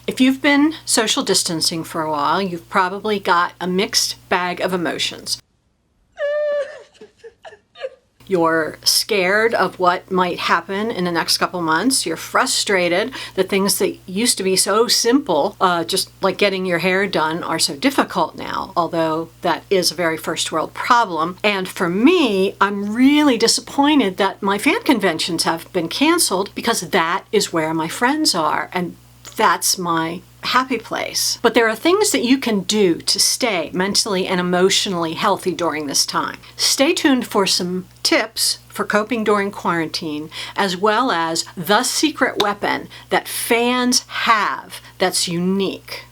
If you've been social distancing for a while, you've probably got a mixed bag of emotions. You're scared of what might happen in the next couple months. You're frustrated that things that used to be so simple, just like getting your hair done, are so difficult now, although that is a very first world problem. And for me, I'm really disappointed that my fan conventions have been canceled, because that is where my friends are, and that's my happy place. But there are things that you can do to stay mentally and emotionally healthy during this time. Stay tuned for some tips for coping during quarantine, as well as the secret weapon that fans have that's unique.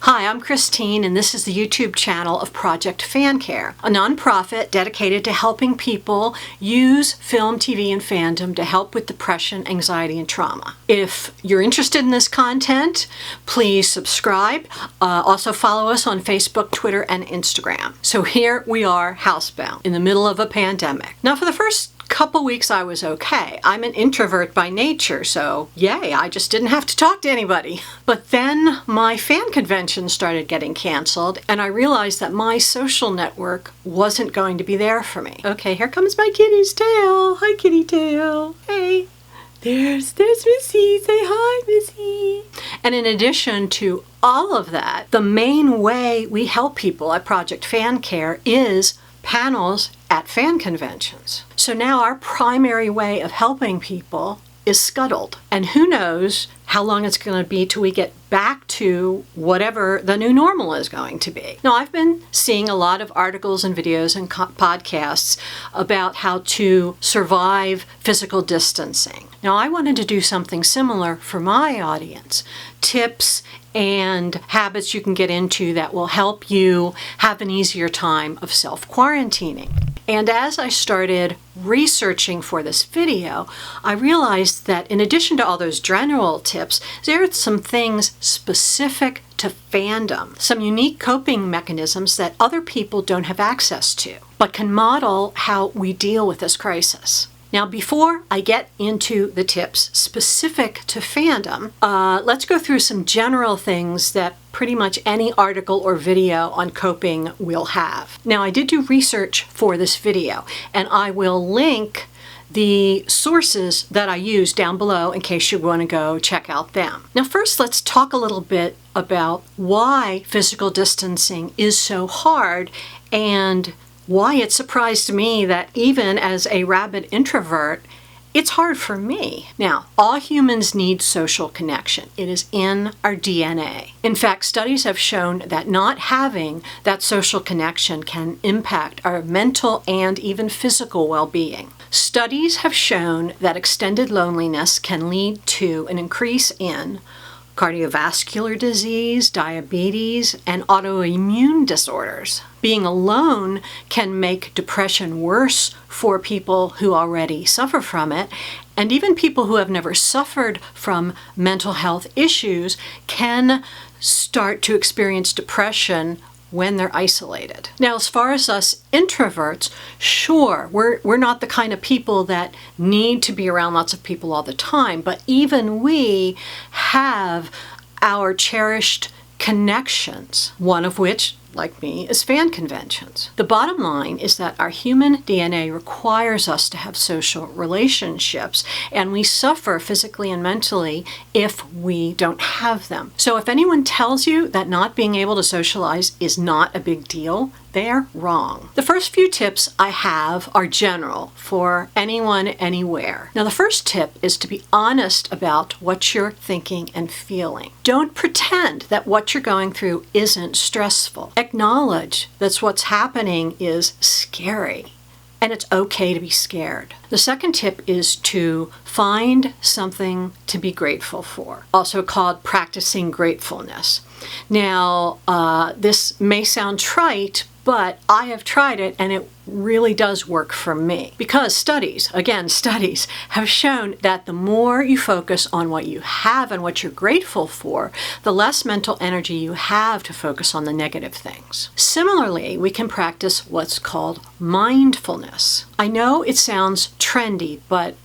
Hi, I'm Christine, and this is the YouTube channel of Project FanCare, a nonprofit dedicated to helping people use film, TV, and fandom to help with depression, anxiety, and trauma. If you're interested in this content, please subscribe. Also follow us on Facebook, Twitter, and Instagram. So here we are, housebound, in the middle of a pandemic. Now, for the first couple weeks I was okay. I'm an introvert by nature, so yay, I just didn't have to talk to anybody. But then my fan convention started getting canceled, and I realized that my social network wasn't going to be there for me. Okay, here comes my kitty's tail. Hi, kitty tail. Hey. There's Missy. Say hi, Missy. And in addition to all of that, the main way we help people at Project FanCare is panels at fan conventions. So now our primary way of helping people is scuttled. And who knows how long it's going to be till we get back to whatever the new normal is going to be. Now, I've been seeing a lot of articles and videos and podcasts about how to survive physical distancing. Now, I wanted to do something similar for my audience. Tips and habits you can get into that will help you have an easier time of self-quarantining. And as I started researching for this video, I realized that in addition to all those general tips, there are some things specific to fandom, some unique coping mechanisms that other people don't have access to, but can model how we deal with this crisis. Now, before I get into the tips specific to fandom, let's go through some general things that pretty much any article or video on coping will have. Now, I did do research for this video, and I will link the sources that I use down below in case you want to go check out them. Now, first, let's talk a little bit about why physical distancing is so hard and why it surprised me that even as a rabid introvert, it's hard for me. Now, all humans need social connection. It is in our DNA. In fact, studies have shown that not having that social connection can impact our mental and even physical well-being. Studies have shown that extended loneliness can lead to an increase in cardiovascular disease, diabetes, and autoimmune disorders. Being alone can make depression worse for people who already suffer from it, and even people who have never suffered from mental health issues can start to experience depression when they're isolated. Now, as far as us introverts, sure, we're not the kind of people that need to be around lots of people all the time, but even we have our cherished connections, one of which, like me, is fan conventions. The bottom line is that our human DNA requires us to have social relationships, and we suffer physically and mentally if we don't have them. So if anyone tells you that not being able to socialize is not a big deal, they're wrong. The first few tips I have are general for anyone, anywhere. Now, the first tip is to be honest about what you're thinking and feeling. Don't pretend that what you're going through isn't stressful. Acknowledge that what's happening is scary, and it's okay to be scared. The second tip is to find something to be grateful for, also called practicing gratefulness. Now, this may sound trite, but I have tried it and it really does work for me. Because studies have shown that the more you focus on what you have and what you're grateful for, the less mental energy you have to focus on the negative things. Similarly, we can practice what's called mindfulness. I know it sounds trendy, but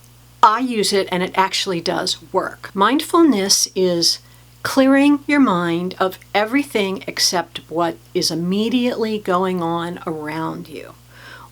I use it and it actually does work. Mindfulness is clearing your mind of everything except what is immediately going on around you.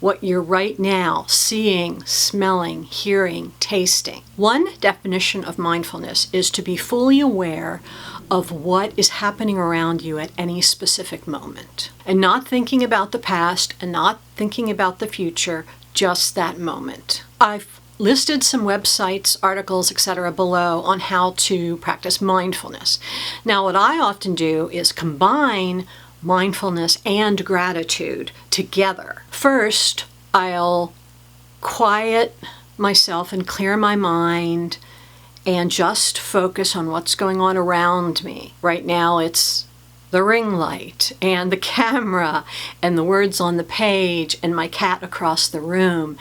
What you're right now seeing, smelling, hearing, tasting. One definition of mindfulness is to be fully aware of what is happening around you at any specific moment. And not thinking about the past and not thinking about the future, just that moment. I've listed some websites, articles, etc. below on how to practice mindfulness. Now, what I often do is combine mindfulness and gratitude together. First, I'll quiet myself and clear my mind and just focus on what's going on around me. Right now, it's the ring light and the camera and the words on the page and my cat across the room.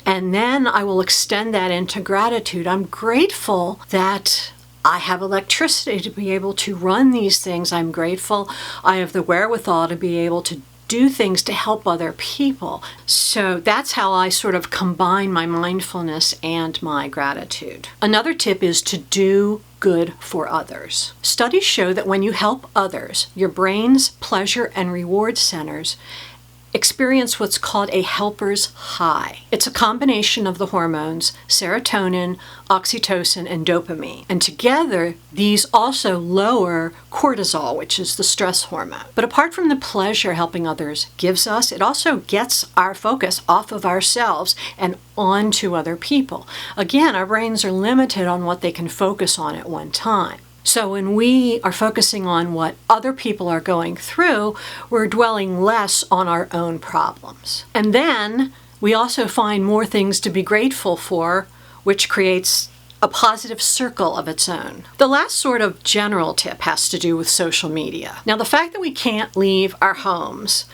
And then I will extend that into gratitude. I'm grateful that I have electricity to be able to run these things. I'm grateful I have the wherewithal to be able to do things to help other people. So that's how I sort of combine my mindfulness and my gratitude. Another tip is to do good for others. Studies show that when you help others, your brain's pleasure and reward centers experience what's called a helper's high. It's a combination of the hormones serotonin, oxytocin, and dopamine. And together, these also lower cortisol, which is the stress hormone. But apart from the pleasure helping others gives us, it also gets our focus off of ourselves and onto other people. Again, our brains are limited on what they can focus on at one time. So when we are focusing on what other people are going through, we're dwelling less on our own problems. And then we also find more things to be grateful for, which creates a positive circle of its own. The last sort of general tip has to do with social media. Now, the fact that we can't leave our homes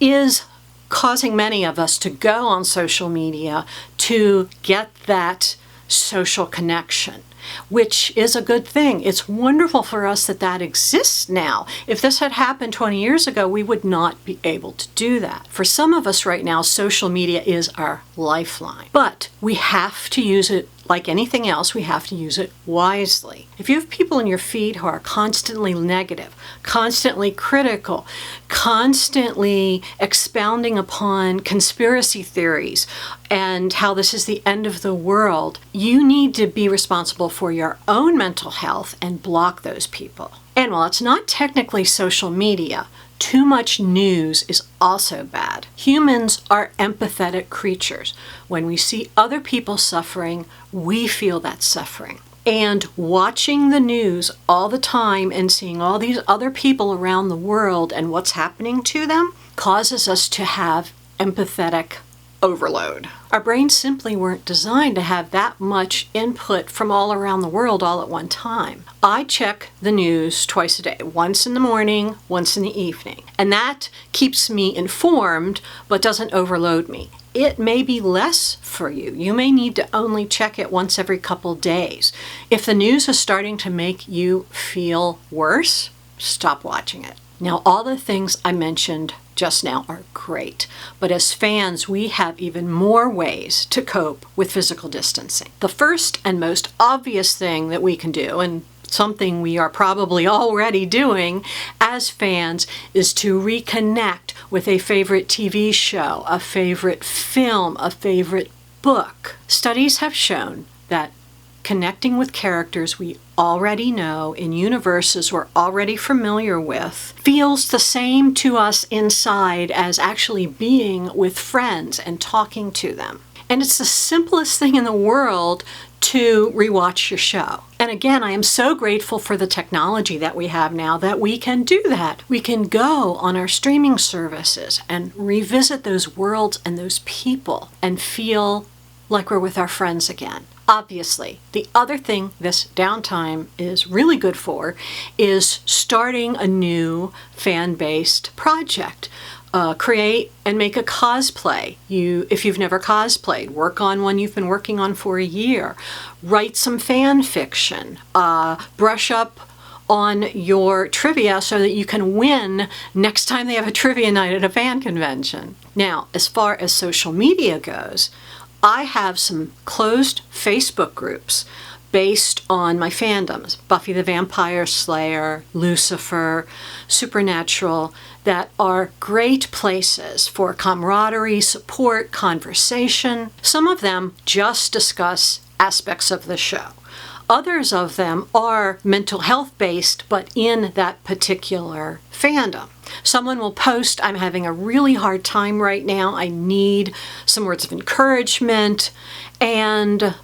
is causing many of us to go on social media to get that social connection, which is a good thing. It's wonderful for us that that exists now. If this had happened 20 years ago, we would not be able to do that. For some of us right now, social media is our lifeline. But we have to use it like anything else. We have to use it wisely. If you have people in your feed who are constantly negative, constantly critical, constantly expounding upon conspiracy theories and how this is the end of the world, you need to be responsible for your own mental health and block those people. And while it's not technically social media, too much news is also bad. Humans are empathetic creatures. When we see other people suffering, we feel that suffering. And watching the news all the time and seeing all these other people around the world and what's happening to them causes us to have empathetic overload. Our brains simply weren't designed to have that much input from all around the world all at one time. I check the news twice a day, once in the morning, once in the evening. And that keeps me informed, but doesn't overload me. It may be less for you. You may need to only check it once every couple days. If the news is starting to make you feel worse, stop watching it. Now, all the things I mentioned just now are great, but as fans, we have even more ways to cope with physical distancing. The first and most obvious thing that we can do, and something we are probably already doing as fans, is to reconnect with a favorite TV show, a favorite film, a favorite book. Studies have shown that connecting with characters we already know in universes we're already familiar with feels the same to us inside as actually being with friends and talking to them. And it's the simplest thing in the world to rewatch your show. And again, I am so grateful for the technology that we have now that we can do that. We can go on our streaming services and revisit those worlds and those people and feel like we're with our friends again. Obviously, the other thing this downtime is really good for is starting a new fan-based project. Create and make a cosplay. If you've never cosplayed, work on one you've been working on for a year. Write some fan fiction. Brush up on your trivia so that you can win next time they have a trivia night at a fan convention. Now, as far as social media goes, I have some closed Facebook groups based on my fandoms, Buffy the Vampire Slayer, Lucifer, Supernatural, that are great places for camaraderie, support, conversation. Some of them just discuss aspects of the show. Others of them are mental health based, but in that particular fandom. Someone will post, I'm having a really hard time right now, I need some words of encouragement, and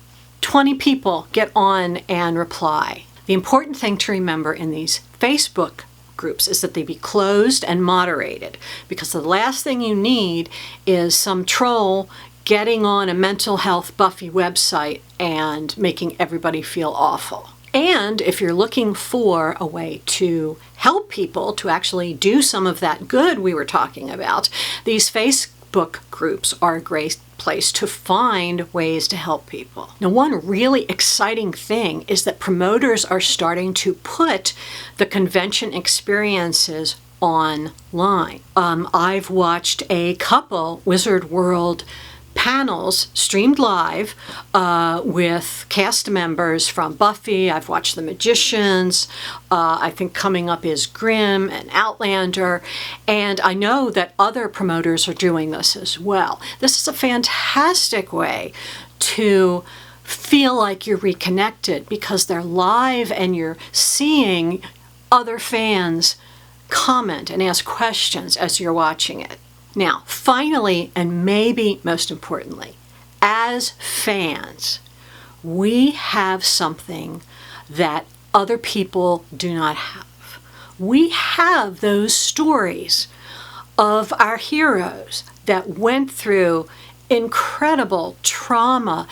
20 people get on and reply. The important thing to remember in these Facebook groups is that they be closed and moderated, because the last thing you need is some troll getting on a mental health Buffy website and making everybody feel awful. And if you're looking for a way to help people to actually do some of that good we were talking about, these Facebook groups are a great place to find ways to help people. Now, one really exciting thing is that promoters are starting to put the convention experiences online. I've watched a couple Wizard World panels streamed live with cast members from Buffy. I've watched The Magicians. I think coming up is Grimm and Outlander. And I know that other promoters are doing this as well. This is a fantastic way to feel like you're reconnected because they're live and you're seeing other fans comment and ask questions as you're watching it. Now, finally, and maybe most importantly, as fans, we have something that other people do not have. We have those stories of our heroes that went through incredible trauma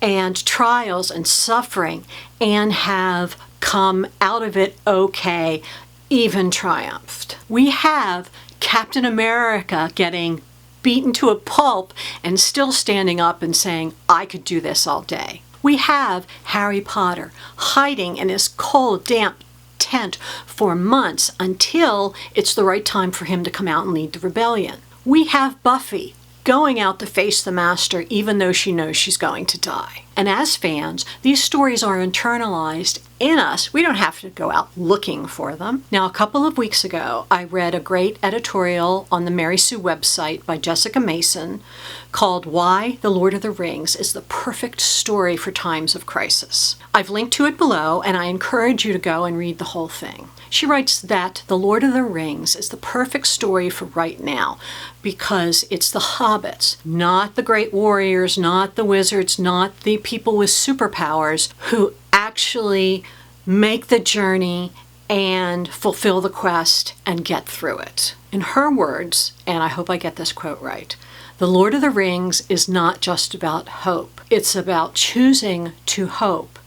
and trials and suffering and have come out of it okay, even triumphed. We have Captain America getting beaten to a pulp and still standing up and saying, I could do this all day. We have Harry Potter hiding in his cold, damp tent for months until it's the right time for him to come out and lead the rebellion. We have Buffy going out to face the Master even though she knows she's going to die. And as fans, these stories are internalized in us. We don't have to go out looking for them. Now, a couple of weeks ago, I read a great editorial on the Mary Sue website by Jessica Mason called Why the Lord of the Rings is the Perfect Story for Times of Crisis. I've linked to it below, and I encourage you to go and read the whole thing. She writes that The Lord of the Rings is the perfect story for right now because it's the hobbits, not the great warriors, not the wizards, not the people with superpowers who actually make the journey and fulfill the quest and get through it. In her words, and I hope I get this quote right, The Lord of the Rings is not just about hope. It's about choosing to hope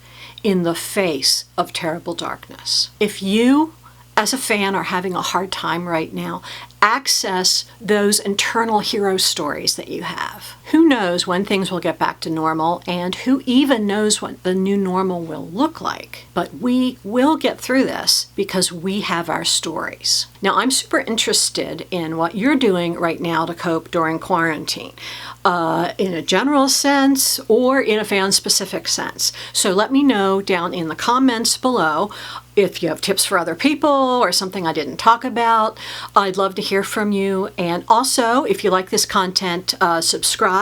in the face of terrible darkness. If you, as a fan, are having a hard time right now, access those internal hero stories that you have. Who knows when things will get back to normal, and who even knows what the new normal will look like. But we will get through this because we have our stories. Now, I'm super interested in what you're doing right now to cope during quarantine, in a general sense or in a fan-specific sense. So let me know down in the comments below if you have tips for other people or something I didn't talk about. I'd love to hear from you. And also, if you like this content, subscribe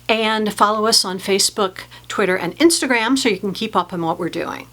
and follow us on Facebook, Twitter, and Instagram so you can keep up on what we're doing.